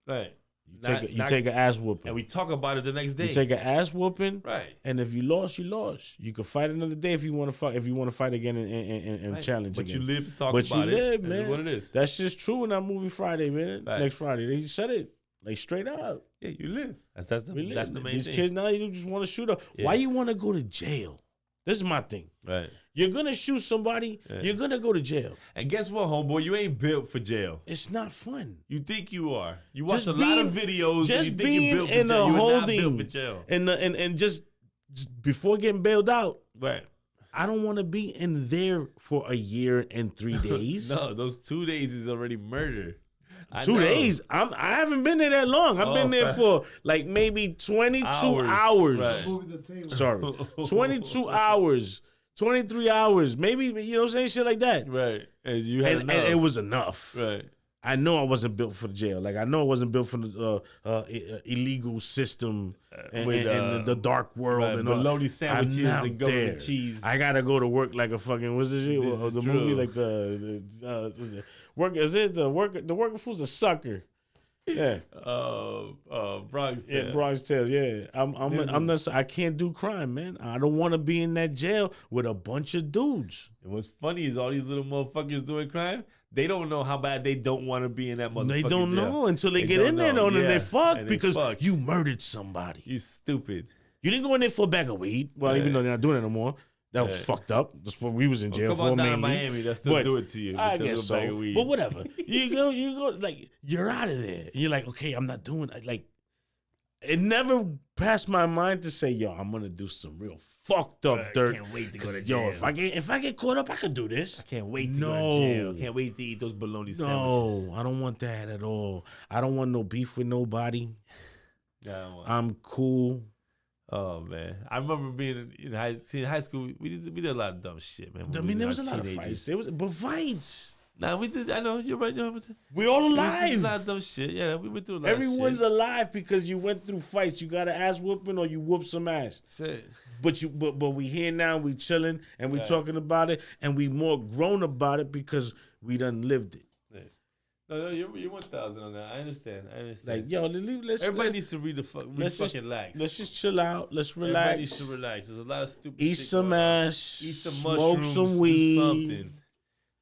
S3: Right.
S2: You take an ass whooping.
S3: and we talk about it the next day.
S2: You take an ass whooping.
S3: Right.
S2: And if you lost, you lost. You can fight another day if you want to fight. If you want to fight again and
S3: Right.
S2: challenge
S3: But
S2: again.
S3: you live to talk
S2: But
S3: about
S2: you
S3: it.
S2: live,
S3: That
S2: man.
S3: is what it is.
S2: That's just true in that movie Friday, man.
S3: Facts.
S2: Next Friday, they said it like straight up.
S3: Yeah, you live. That's the
S2: We live.
S3: that's the main
S2: These
S3: thing.
S2: kids now, you just want to shoot up.
S3: Yeah.
S2: Why you want to go to jail? This is my thing.
S3: Right.
S2: You're gonna shoot somebody.
S3: Yeah.
S2: You're gonna go to jail.
S3: And guess what, homeboy? You ain't built for jail.
S2: It's not fun.
S3: You think you are. You watch
S2: Just
S3: a lot of
S2: being-
S3: videos and
S2: just
S3: you think you're
S2: being
S3: built for
S2: in
S3: jail.
S2: a
S3: You're not
S2: holding
S3: built for jail.
S2: and just before getting bailed out.
S3: Right.
S2: I don't want to be in there for a year and 3 days.
S3: No, those 2 days is already murder. I
S2: 2
S3: know.
S2: days. I haven't been there that long. I've been there
S3: fact.
S2: for like maybe 22 hours.
S3: Right.
S4: Moving the table.
S2: Sorry. 22 hours. 23 hours. Maybe, you know what I'm saying? Shit like that.
S3: Right. And you had
S2: And
S3: enough.
S2: it was enough.
S3: right.
S2: I know I wasn't built for the jail. Like I know I wasn't built for the illegal system and,
S3: with,
S2: and the dark world
S3: right,
S2: and all.
S3: bologna sandwiches
S2: I'm not
S3: and government
S2: there.
S3: cheese.
S2: I gotta go to work like a fucking what's this shit?
S3: This is
S2: The
S3: true.
S2: movie like the work is it the worker fool's a sucker. Yeah.
S3: Bronx
S2: Yeah,
S3: Tale.
S2: Bronx Tale. Yeah, I'm not. I can't do crime, man. I don't want to be in that jail with a bunch of dudes.
S3: And what's funny is all these little motherfuckers doing crime. They don't know how bad they don't want to be in that motherfucking
S2: They don't
S3: jail.
S2: know until they get
S3: don't
S2: in there,
S3: know.
S2: and then
S3: Yeah,
S2: they fuck
S3: and they
S2: because
S3: fuck.
S2: you murdered somebody.
S3: You stupid.
S2: You didn't go in there for a bag of weed. Well, even though they're not doing it no more. That was
S3: Yeah.
S2: fucked up. That's what we was in jail
S3: Come
S2: for
S3: on down to
S2: mainly.
S3: Miami. They'll still
S2: But
S3: do it to you.
S2: I
S3: with the
S2: guess
S3: little bag
S2: so.
S3: of weed.
S2: But whatever. You go, like, you're out of there. And you're like, okay, I'm not doing it. Like, it never passed my mind to say, yo, I'm gonna do some real fucked up dirt.
S3: Can't wait to go to
S2: 'Cause,
S3: jail.
S2: Yo, if I get caught up, I could do this.
S3: I can't wait to go
S2: No.
S3: to jail. Can't wait to eat those bologna sandwiches.
S2: No, I don't want that at all. I don't want no beef with nobody.
S3: No.
S2: I'm cool.
S3: Oh man, I remember being in high school. We did a lot of dumb shit, man.
S2: I mean, there was a lot of fights. But fights.
S3: Nah, we did. I know you're right.
S2: We're all
S3: We did a
S2: alive.
S3: lot of dumb shit. Yeah, we went through a lot.
S2: Everyone's
S3: of shit.
S2: alive because you went through fights. You got an ass whooping or you whoop some ass.
S3: That's it.
S2: But we here now, we chilling and we
S3: Right.
S2: talking about it and we more grown about it because we done lived it.
S3: No, you're 1,000 on that. I understand.
S2: Like, yo,
S3: Everybody needs to read the fucking lax.
S2: Let's just chill out. Let's
S3: Everybody
S2: relax.
S3: needs to relax. There's a lot of stupid
S2: Eat
S3: shit
S2: some
S3: going on.
S2: ass.
S3: Eat some
S2: smoke
S3: mushrooms.
S2: some
S3: do
S2: weed.
S3: something.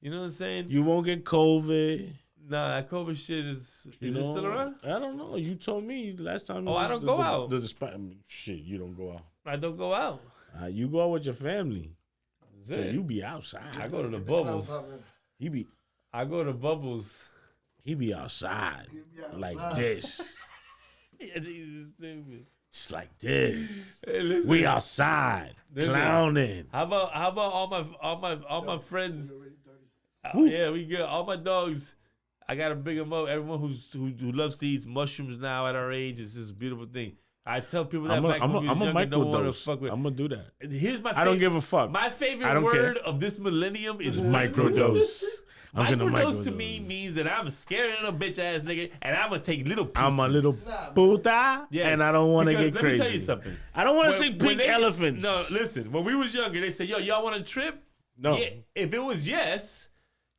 S3: You know what I'm saying?
S2: You won't get COVID.
S3: Nah, that COVID shit is
S2: You
S3: it
S2: know?
S3: still around?
S2: I don't know. You told me last time.
S3: Oh,
S2: it
S3: I
S2: was
S3: don't
S2: the-
S3: go
S2: the-
S3: out.
S2: I mean, shit, you don't go out.
S3: I don't go out.
S2: You go out with your family.
S3: That's
S2: So
S3: it.
S2: you be outside.
S3: I go to the bubbles.
S2: He be
S3: I go to bubbles.
S2: outside
S4: outside.
S2: like this.
S3: Yeah, these is stupid.
S2: It's like this.
S3: Hey, listen.
S2: We outside
S3: Listen.
S2: clowning.
S3: How about all my friends? Yeah, we good. All my dogs. I gotta bring them up. Everyone who loves to eat mushrooms now at our age is this beautiful thing. I tell people that
S2: I'm
S3: back when we was
S2: a
S3: younger, don't want to
S2: microdose.
S3: fuck with.
S2: I'm gonna do that.
S3: Here's my.
S2: I don't give a fuck.
S3: My
S2: I
S3: favorite
S2: don't care.
S3: word of this millennium is
S2: Microdose. I'm gonna
S3: Microdose to
S2: microdose.
S3: me means that I'm scared of a bitch ass nigga and I'm gonna take little pieces.
S2: I'm a little puta,
S3: Yes,
S2: and I don't want to
S3: because
S2: get
S3: let
S2: crazy.
S3: me tell you something.
S2: I don't want to see
S3: When
S2: pink
S3: they-
S2: elephants.
S3: No, listen. When we was younger, they said, "Yo, y'all want a trip?"
S2: No.
S3: Yeah, if it was yes,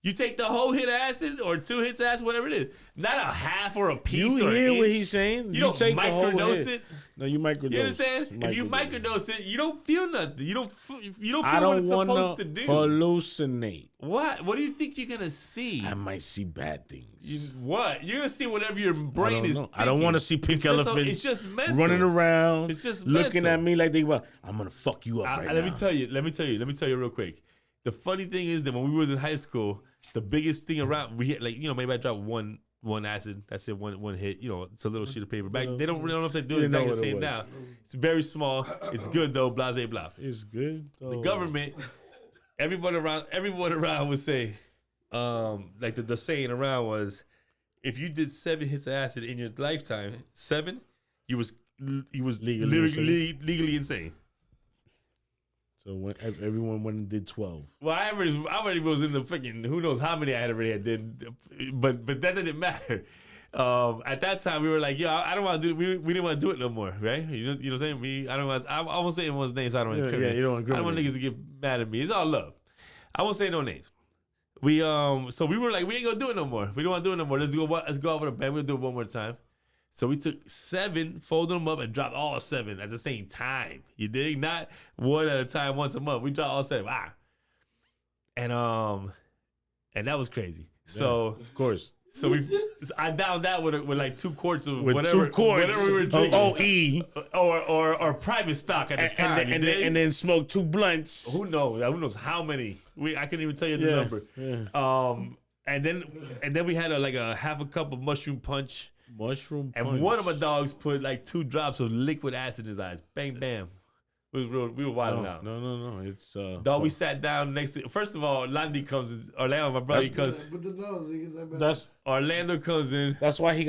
S3: you take the whole hit of acid or 2 hits of acid, whatever it is. Not a half or a piece.
S2: You
S3: or
S2: hear
S3: an
S2: what
S3: inch.
S2: he's saying?
S3: You don't
S2: take the whole
S3: microdose
S2: hit.
S3: it.
S2: No, you microdose.
S3: You understand? If you microdose it, you don't feel nothing. You don't feel
S2: I
S3: what
S2: don't
S3: it's
S2: want
S3: supposed to
S2: to
S3: do.
S2: hallucinate.
S3: What? What do you think you're gonna see?
S2: I might see bad things.
S3: What? You're gonna see whatever your brain is.
S2: I don't want to see pink elephants
S3: It's just mental.
S2: running around,
S3: It's just
S2: looking
S3: mental.
S2: at me like they were. I'm gonna fuck you up right
S3: Let
S2: now.
S3: me tell you. Let me tell you real quick. The funny thing is that when we was in high school, the biggest thing around we hit, like, you know, maybe I dropped one acid. That's it. One hit. You know, it's a little sheet of paper. Back they don't really know if they do it
S2: Didn't know
S3: exactly the
S2: what it
S3: same
S2: was.
S3: now. It's very small. It's good though. Blah blah blah.
S2: It's good.
S3: The government, everyone around would say, like the saying around was, if you did 7 hits of acid in your lifetime, 7, you was legally insane.
S2: So when everyone went and did 12.
S3: Well, I already was in the freaking who knows how many I had already did, but that didn't matter. At that time, we were like, yo, I don't want to do. We didn't want to do it no more, right? You know what I'm saying? I don't want. I won't say anyone's name, so I don't want to.
S2: Yeah, you don't want to
S3: I don't want niggas to get mad at me. It's all love. I won't say no names. So we were like, we ain't gonna do it no more. We don't want to do it no more. Let's go over the bed. We'll do it one more time. So we took 7, folded them up, and dropped all 7 at the same time. You dig? Not one at a time, once a month. We dropped all 7. Wow. And that was crazy. So
S2: Of course.
S3: so I downed that with like 2 quarts of
S2: With
S3: whatever
S2: 2 quarts
S3: whatever we were
S2: of
S3: drinking,
S2: OE.
S3: or private stock at the time.
S2: And then smoke 2 blunts.
S3: Who knows how many? I couldn't even tell you the
S2: Yeah,
S3: number.
S2: yeah.
S3: And then we had a half a cup of mushroom punch.
S2: Mushroom
S3: And
S2: punch.
S3: one of my dogs put like 2 drops of liquid acid in his eyes. Bang, bam. We were wilding out.
S2: No. It's
S3: Dog, we sat down next to. First of all, Landy comes in. Orlando, my brother, because
S4: But the nose, niggas,
S2: that's
S3: Orlando comes in.
S2: that's why we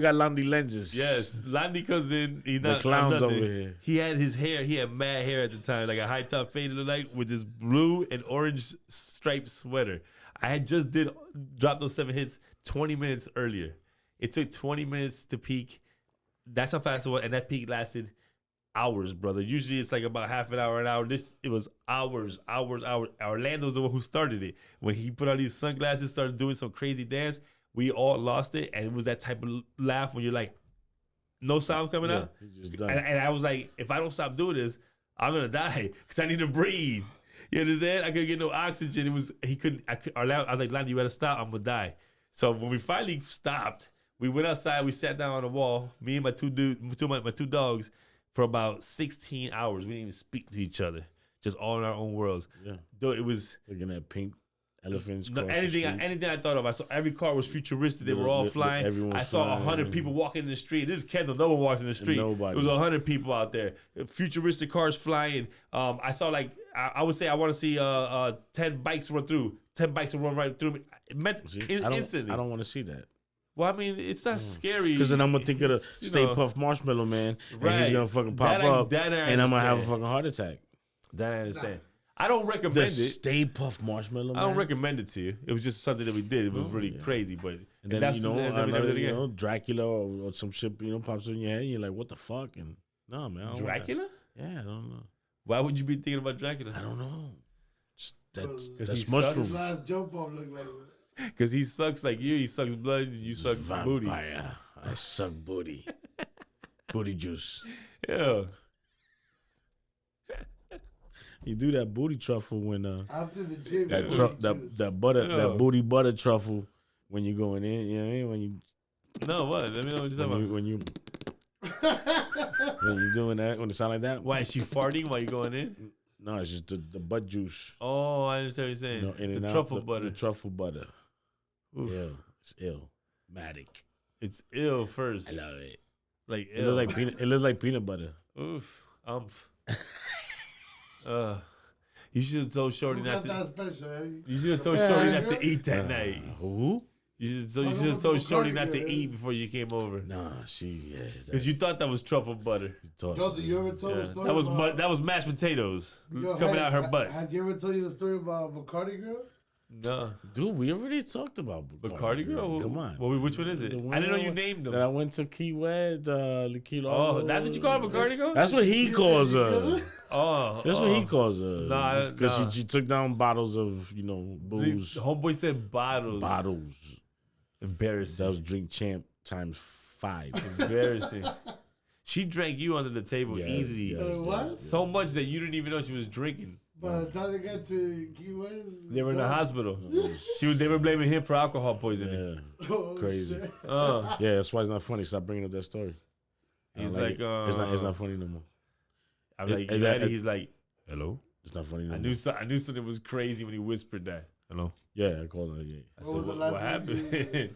S2: got Landy lenses.
S3: Yes, Landy comes in. He's
S2: The
S3: not
S2: clowns
S3: nothing.
S2: over here.
S3: He had his hair. He had mad hair at the time, like a high top fade like with this blue and orange striped sweater. I had just dropped those 7 hits 20 minutes earlier. It took 20 minutes to peak. That's how fast it was, and that peak lasted hours, brother. Usually it's like about half an hour. It was hours. Orlando's the one who started it. When he put on these sunglasses, started doing some crazy dance, we all lost it, and it was that type of laugh when you're like, no sound coming out.
S2: He's just done.
S3: And I was like, if I don't stop doing this, I'm gonna die because I need to breathe. You understand? I couldn't get no oxygen. I was like, Landy, you better stop. I'm gonna die. So when we finally stopped, we went outside. We sat down on the wall. Me and my two dogs, for about 16 hours. We didn't even speak to each other. Just all in our own worlds.
S2: Yeah.
S3: Though it was
S2: Looking at pink elephants.
S3: no,
S2: cross the street.
S3: anything I thought of. I saw every car was futuristic. They were all flying.
S2: everyone
S3: I saw
S2: flying.
S3: 100 people walking in the street. This is Kendall. No one walks in the street.
S2: Nobody.
S3: It was 100 people out there. Futuristic cars flying. I saw like I would say I want to see 10 bikes run through. 10 bikes will run right through me. Instantly.
S2: I don't want to see that.
S3: Well, I mean, it's not scary.
S2: Because then I'm gonna think of the
S3: It's, you
S2: Stay
S3: know,
S2: Puft Marshmallow Man, and
S3: Right.
S2: he's gonna fucking pop
S3: That I
S2: up, and I'm gonna have a
S3: understand.
S2: fucking heart attack.
S3: That I understand. I don't recommend
S2: The
S3: it.
S2: Stay Puft Marshmallow Man.
S3: I don't recommend it to you. It was just something that we did. It was really crazy, but
S2: And then
S3: that's
S2: you know,
S3: and then we never
S2: another,
S3: did it
S2: you
S3: again.
S2: know, Dracula or some shit, pops in your head. And you're like, what the fuck? And no, man, I don't want that.
S3: Dracula?
S2: Yeah, I don't know.
S3: Why would you be thinking about Dracula?
S2: I don't know. Just
S3: Because he
S2: that's
S3: sucks.
S2: mushroom.
S4: His last jump off looked like
S3: Because he sucks like you. He sucks blood. You suck booty.
S2: Vampire. I suck booty. Booty juice.
S3: Yeah.
S2: You do that booty truffle when
S4: after the gym.
S2: that
S4: you
S2: tru-
S4: know,
S2: that butter
S3: Yeah.
S2: that booty butter truffle when you're going in. You know what I mean? When you
S3: No, what? Let me know what you're talking about.
S2: when you when you doing that when it sound like that.
S3: Why is she farting while you're going in?
S2: No, it's just the butt juice.
S3: Oh, I understand what you're saying.
S2: You know, in
S3: the
S2: and out,
S3: truffle butter.
S2: The truffle butter.
S3: Oof.
S2: Ill. It's ill. Matic.
S3: It's ill first.
S2: I love it.
S3: Like
S2: It
S3: ill.
S2: looks like peanut. It looks like peanut butter.
S3: Oof. You should have told Shorty
S4: who
S3: not
S4: got
S3: to.
S4: that special, Eddie?
S3: You should have told Shorty not to eat that night.
S2: Who?
S3: You should
S4: Talking
S3: have
S4: about
S3: told
S4: the
S3: Shorty
S4: Bacardi
S3: not to
S4: girl,
S3: eat before you came over.
S2: Nah, she. Yeah.
S3: Because you thought that was truffle butter.
S4: Yo, did you ever told
S3: Yeah.
S4: the story
S3: That was
S4: about,
S3: that was mashed potatoes
S4: Yo,
S3: coming out her butt.
S4: Has you ever told you the story about Bacardi girl?
S3: No.
S2: Dude, we already talked about
S3: Bacardi girl?
S2: Come on.
S3: Well, which one is it?
S2: The
S3: I didn't know you
S2: one
S3: named
S2: That I
S3: them.
S2: went to Key West, Key
S3: Oh,
S2: Largo.
S3: that's what you call her, Bacardi girl?
S2: That's what he calls her.
S3: Oh.
S2: That's what he calls her.
S3: Nah,
S2: Because
S3: nah.
S2: she took down bottles of, booze.
S3: The homeboy said bottles.
S2: Bottles.
S3: Embarrassing.
S2: That was Drink Champ times 5.
S3: Embarrassing. She drank you under the table
S2: Yeah,
S3: easily.
S2: yeah.
S4: What?
S3: So much that you didn't even know she was drinking.
S4: By the time they got to Key West,
S3: They were in the hospital. They were blaming him for alcohol poisoning.
S2: Yeah.
S4: Oh,
S2: Crazy.
S4: shit.
S2: Yeah, that's why it's not funny. Stop bringing up that story. I
S3: He's
S2: don't
S3: like,
S2: it. it's not funny no more.
S3: I'm like,
S2: Is
S3: you
S2: that-
S3: ready? He's like, hello.
S2: It's not funny no
S3: I
S2: more.
S3: knew something was crazy when he whispered that. Hello.
S2: Yeah, I called her. Yeah.
S3: I
S4: What was
S3: said,
S4: the
S3: what
S4: last
S3: happened?
S4: thing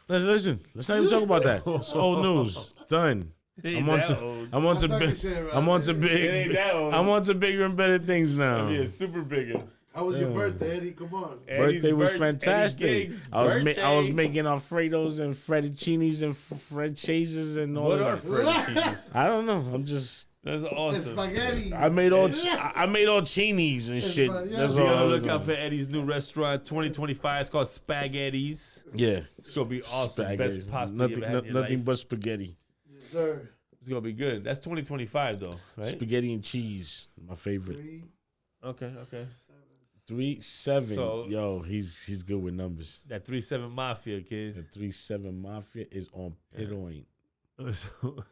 S2: Listen. Let's not even talk about that. It's old news. Done.
S3: Ain't
S2: I'm on
S3: that
S2: to.
S3: old.
S2: I'm on to.
S4: talking
S2: Big,
S4: shit, right?
S2: I'm on to
S3: It ain't
S2: big.
S3: that old.
S2: I'm on to bigger and better things now.
S3: Yeah, super bigger.
S4: How was your
S2: Yeah.
S4: birthday, Eddie? Come on.
S2: Birthday was
S3: Eddie
S2: fantastic.
S3: Giggs'
S2: I was
S3: birthday.
S2: making Alfredos and fettuccines and Fred chases and all
S3: What are
S2: of that.
S3: French cheese?
S2: I don't know. I'm just.
S3: That's
S4: It's
S3: awesome.
S4: spaghetti.
S2: I made all cheenies and shit.
S4: fine, yeah.
S2: That's
S3: Be
S2: all.
S3: on
S2: I
S3: the
S2: was
S3: lookout for
S2: doing.
S3: Eddie's new restaurant, 2025. It's called Spaghetti's.
S2: Yeah.
S3: It's gonna be awesome.
S2: Spaghetti.
S3: Best pasta
S2: Nothing,
S3: you ever had in your
S2: nothing
S3: life.
S2: but spaghetti.
S4: Yes, sir.
S3: It's gonna be good. That's 2025 though, right?
S2: Spaghetti and cheese. My favorite.
S4: 3,
S3: Okay.
S4: 7.
S2: 3-7.
S3: So-
S2: Yo, he's good with numbers.
S3: That 3-7 Mafia
S2: The
S3: kid.
S2: 3-7 Mafia is on point.
S3: So,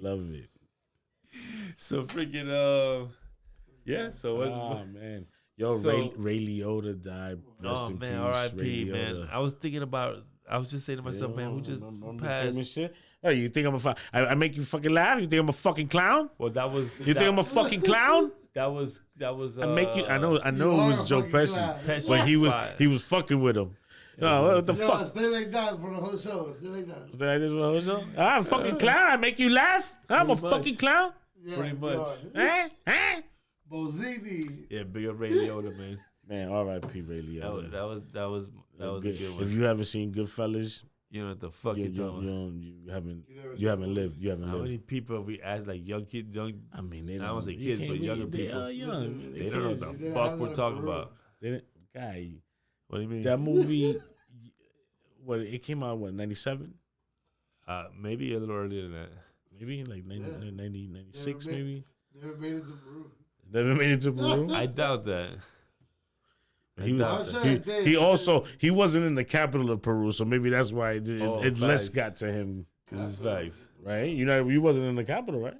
S2: Love it.
S3: so freaking yeah. So what?
S2: Oh man. Yo,
S3: So-
S2: Ray Liotta died. Rest
S3: Oh
S2: in
S3: man,
S2: peace,
S3: R.I.P.
S2: Ray
S3: Man.
S2: Liotta.
S3: I was thinking about. I was just saying to myself, man, who just
S2: Remember
S3: passed?
S2: famous shit? Oh, you think I'm a I make you fucking laugh? You think I'm a fucking clown?
S3: Well, that was.
S2: You think I'm a fucking clown?
S3: That was.
S2: I make you. I know
S4: You
S2: it
S4: are
S2: was
S4: a
S2: Joe
S4: fucking
S2: Pesci,
S4: clown.
S3: Pesci
S2: but
S3: spot.
S2: he was fucking with him. No, what the
S4: Yo,
S2: fuck?
S4: stay like that for the whole show. Stay like that.
S2: Did I just what was I'm a fucking clown. I make you laugh. I'm a
S3: Pretty much.
S2: fucking clown.
S4: Yeah,
S3: Pretty much.
S2: Eh?
S4: Bozini.
S3: Yeah, big up Ray Liotta, man.
S2: Man, R.I.P. Ray Liotta.
S3: That was a good one.
S2: If you haven't seen Goodfellas,
S3: You know what the fuck
S2: you,
S3: you're talking about.
S2: you haven't
S4: You
S2: lived. You haven't
S3: How
S2: lived.
S3: many people have we asked, like young kids,
S2: I mean, they
S3: I
S2: don't
S3: won't say
S2: you
S3: kids,
S2: can't
S3: but
S2: be-
S3: younger
S2: they
S3: people.
S2: are young.
S3: they don't know what
S4: They
S3: the
S4: have
S3: fuck we're
S4: that
S3: talking
S4: for real.
S3: about.
S2: They didn't- guy,
S3: What do you mean?
S2: that movie. What it came out? What 97?
S3: Maybe a little earlier than that.
S2: Maybe like 90, 96
S4: Yeah,
S2: maybe.
S4: Never made it to Peru.
S2: Never made it to Peru.
S3: I doubt that.
S2: He
S3: doubt
S2: was,
S3: that.
S2: he also he wasn't in the capital of Peru, so maybe that's why it less
S3: facts.
S2: got to him,
S3: This is facts.
S2: right? You wasn't in the capital, right?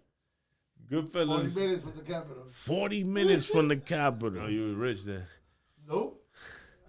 S4: 40
S3: Goodfellas.
S4: minutes from the capital.
S2: 40 minutes from the capital.
S3: Oh, you were rich then.
S4: Nope.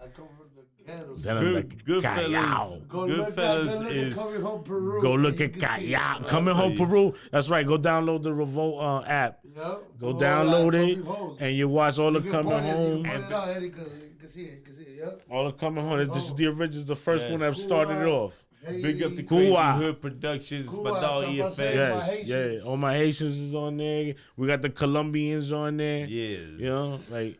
S4: I come from the ghettos.
S2: Then I'm like, Callao.
S3: Goodfellas is
S4: Coming home Peru.
S2: Go look
S4: You
S2: at
S4: can see
S2: Callao.
S4: it.
S2: Coming home
S3: you.
S2: Peru. That's right. Go download the Revolt app.
S4: Yep.
S2: Go
S4: Come on,
S2: download
S4: like,
S2: it,
S4: Coming Home.
S2: and you watch all the
S4: You can
S2: coming
S4: point it- you
S2: home.
S4: can point it out, Eddie, 'cause you can see it. You can see it. Yep.
S2: All the coming home. This is the original, the first
S3: Yes.
S2: one that started it off.
S3: big up to
S4: Hey,
S3: Crazy
S2: Kua.
S3: Hood Productions,
S4: Kua,
S3: my dog
S4: somebody
S3: EFN.
S4: say-
S2: Yes,
S4: Haitians.
S2: yeah. All my Haitians is on there. We got the Colombians on there.
S3: Yes.
S2: You know, like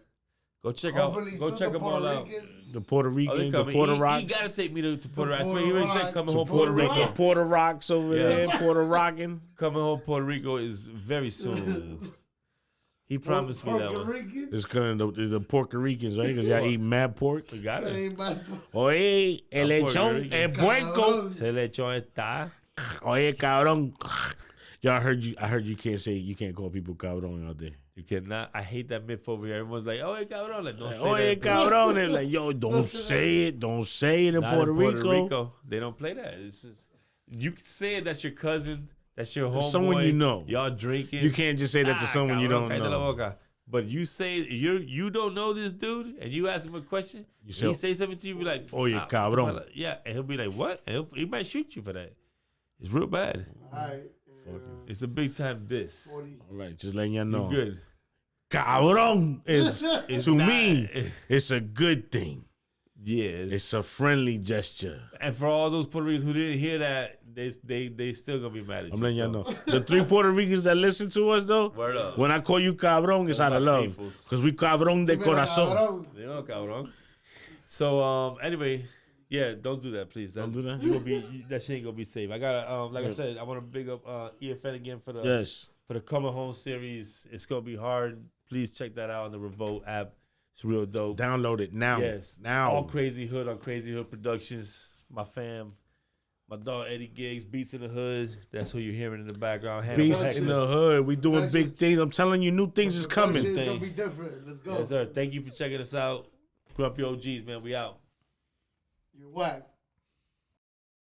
S3: Go check
S4: Hopefully
S3: out. Go
S4: soon
S3: check
S4: the
S3: them all
S4: Puerto
S3: out.
S4: Ricans-
S2: the Puerto
S3: Oh, they
S2: Ricans, the
S3: coming.
S2: Puerto
S3: He
S2: Rocks.
S3: gotta take me to Puerto Rico.
S4: Puerto
S3: He already said
S4: Rock.
S3: coming
S4: To
S3: home
S4: Puerto
S3: Puerto Rico.
S4: Rock.
S2: Puerto Rocks over
S3: Yeah.
S2: there, Puerto Rockin'.
S3: Coming home Puerto Rico is very soon. He promised me that
S4: Puerto
S3: one.
S4: Ricans?
S2: It's kind of the Puerto Ricans, right? Because y'all eat mad pork.
S3: We got it.
S4: Hey, man.
S2: Oye, el
S3: Puerto
S2: lechón,
S3: Rican.
S2: el puerco.
S3: Se le echó esta.
S2: Oye, cabrón. Y'all I heard you can't call people cabrón out there.
S3: You cannot. I hate that myth over here. Everyone's like, "Oh, cabrón." Like, don't say
S2: Oye,
S3: that.
S2: cabrón. They're like, yo, don't say it. Don't say it in
S3: Not
S2: Puerto
S3: in
S2: Rico.
S3: They don't play that. It's just, you can say it. That's your cousin. That's your homeboy.
S2: Someone you know.
S3: Y'all drinking.
S2: You can't just say that to someone you
S3: cabrón,
S2: don't
S3: cállate la
S2: know.
S3: boca. But you say you don't know this dude, and you ask him a question.
S2: You
S3: He say something to you, be like,
S2: Oye, cabrón.
S3: Yeah, and he'll be like, "What?" And he might shoot you for that. It's real bad.
S4: All right.
S3: It's a big time diss.
S4: 40.
S2: All right, just letting y'all know.
S3: You good?
S2: Cabrón is,
S3: It's
S2: to
S3: not-
S2: me, it's a good thing.
S3: Yeah,
S2: It's a friendly gesture.
S3: and for all those Puerto Ricans who didn't hear that, they still gonna be mad at you.
S2: I'm letting y'all
S3: so.
S2: know. The 3 Puerto Ricans that listen to us, though,
S3: Word up.
S2: when I call you cabrón, it's out of
S3: my
S2: love.
S3: peoples.
S2: Because we cabrón de corazón.
S4: Cabrón.
S3: You know, cabrón. So anyway, yeah, don't do that, please.
S2: Don't do that?
S3: You gonna be that shit ain't gonna be safe. I gotta like I said, I want to big up EFN again for the
S2: Yes.
S3: for the Coming Home series. It's gonna be hard. Please check that out on the Revolt app. It's real dope.
S2: Download it now.
S3: Yes,
S2: Now.
S3: all Crazy Hood on Crazy Hood Productions. My fam, my dog Eddie Giggs, Beats in the Hood. That's who you're hearing in the background. Hannibal
S2: Beast
S3: Hector.
S2: in the hood. We doing big things. I'm telling you, new things is
S4: It's
S2: coming.
S4: gonna be different. Let's go.
S3: Yes, sir. Thank you for checking us out. Grumpy OGs, man. We out.
S4: You're whack.